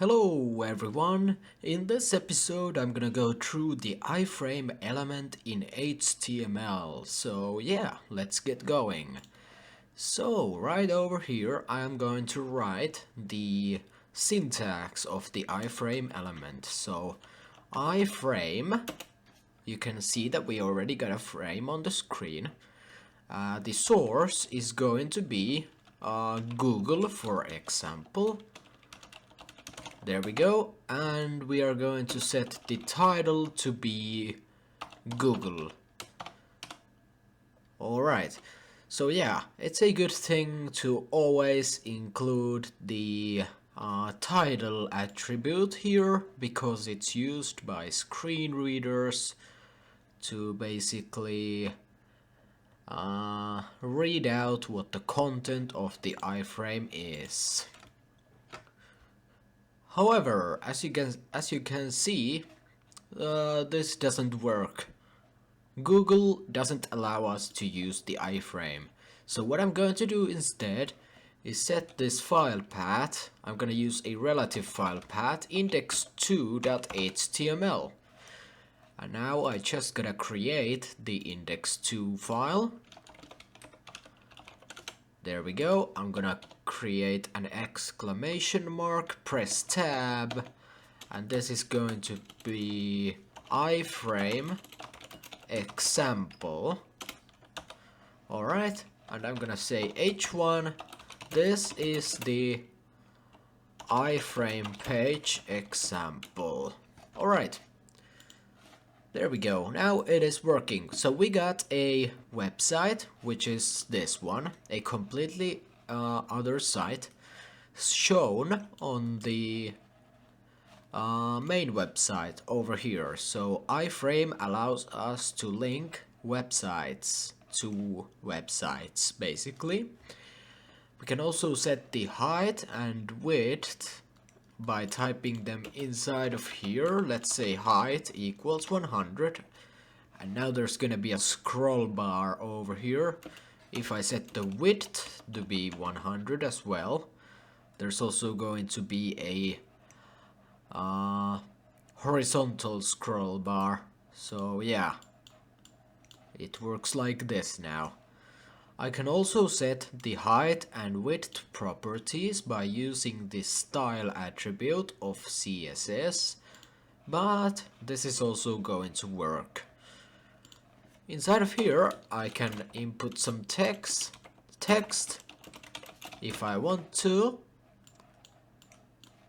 Hello everyone, in this episode I'm gonna go through the iframe element in HTML, so yeah, let's get going. So right over here I am going to write the syntax of the iframe element. So iframe, you can see that we already got a frame on the screen. The source is going to be Google, for example. There we go, and we are going to set the title to be Google. Alright, so yeah, it's a good thing to always include the title attribute here because it's used by screen readers to basically read out what the content of the iframe is. However, as you can see, this doesn't work. Google doesn't allow us to use the iframe. So what I'm going to do instead is set this file path. I'm going to use a relative file path index2.html. And now I just gotta create the index2 file. There we go. I'm gonna create an exclamation mark, press tab, and this is going to be iframe example. Alright, and I'm gonna say h1. This is the iframe page example. Alright, there we go. Now it is working. So we got a website, which is this one, a completely other site shown on the main website over here. So iframe allows us to link websites to websites basically. We can also set the height and width by typing them inside of here. Let's say height equals 100, and now there's gonna be a scroll bar over here. If I set the width to be 100 as well, there's also going to be a horizontal scroll bar. So yeah, it works like this now. I can also set the height and width properties by using the style attribute of CSS, but this is also going to work. Inside of here I can input some text if I want to,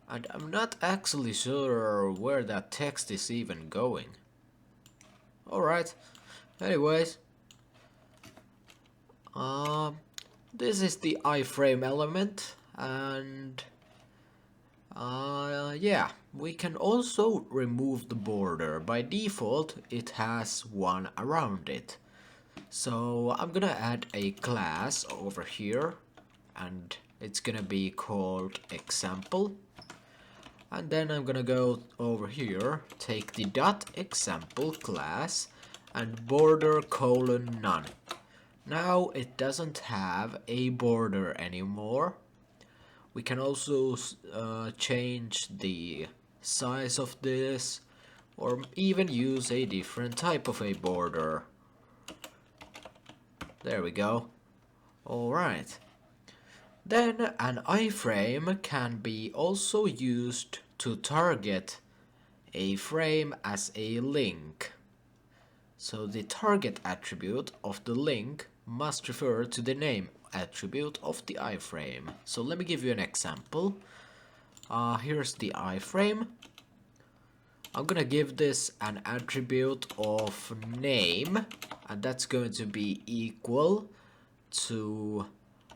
and I'm not actually sure where that text is even going. Alright, anyways, this is the iframe element, and yeah, we can also remove the border. By default it has one around it, so I'm gonna add a class over here, and it's gonna be called example. And then I'm gonna go over here, take the .example class and border colon none. Now it doesn't have a border anymore. We can also change the size of this, or even use a different type of a border. There we go. Alright. Then an iframe can be also used to target a frame as a link. So the target attribute of the link must refer to the name attribute of the iframe. So let me give you an example. Here's the iframe. I'm gonna give this an attribute of name, and that's going to be equal to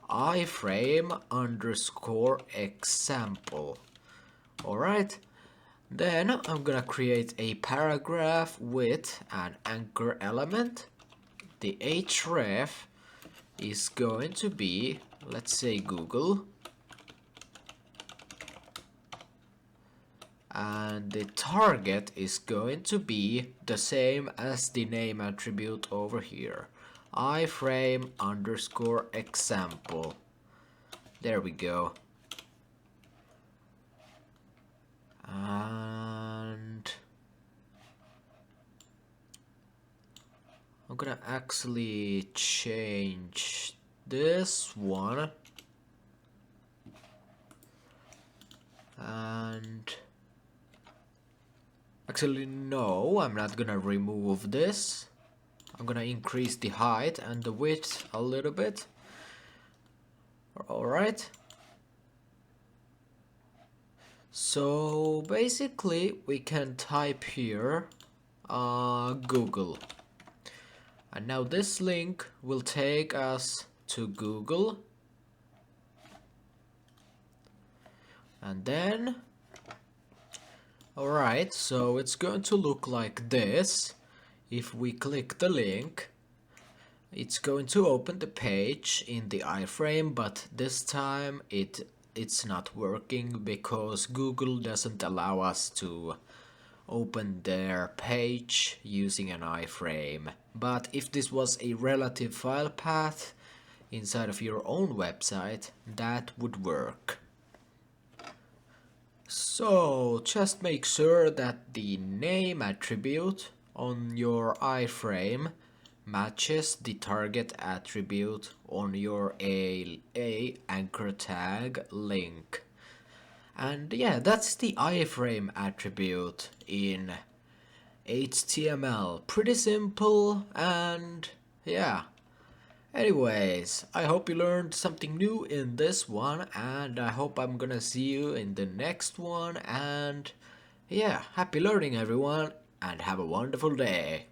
iframe underscore example. Alright, then I'm gonna create a paragraph with an anchor element. The href is going to be, let's say, Google, and the target is going to be the same as the name attribute over here, iframe underscore example. There we go. I'm gonna actually change this one. And actually no, I'm not gonna remove this. I'm gonna increase the height and the width a little bit. Alright. So basically we can type here Google. And now this link will take us to Google. And then, alright, so it's going to look like this. If we click the link, it's going to open the page in the iframe, but this time it's not working because Google doesn't allow us to open their page using an iframe. But if this was a relative file path inside of your own website, that would work. So just make sure that the name attribute on your iframe matches the target attribute on your a anchor tag link. And yeah, that's the iframe attribute in HTML. Pretty simple, and yeah. Anyways, I hope you learned something new in this one, and I hope I'm gonna see you in the next one. And yeah, happy learning everyone, and have a wonderful day.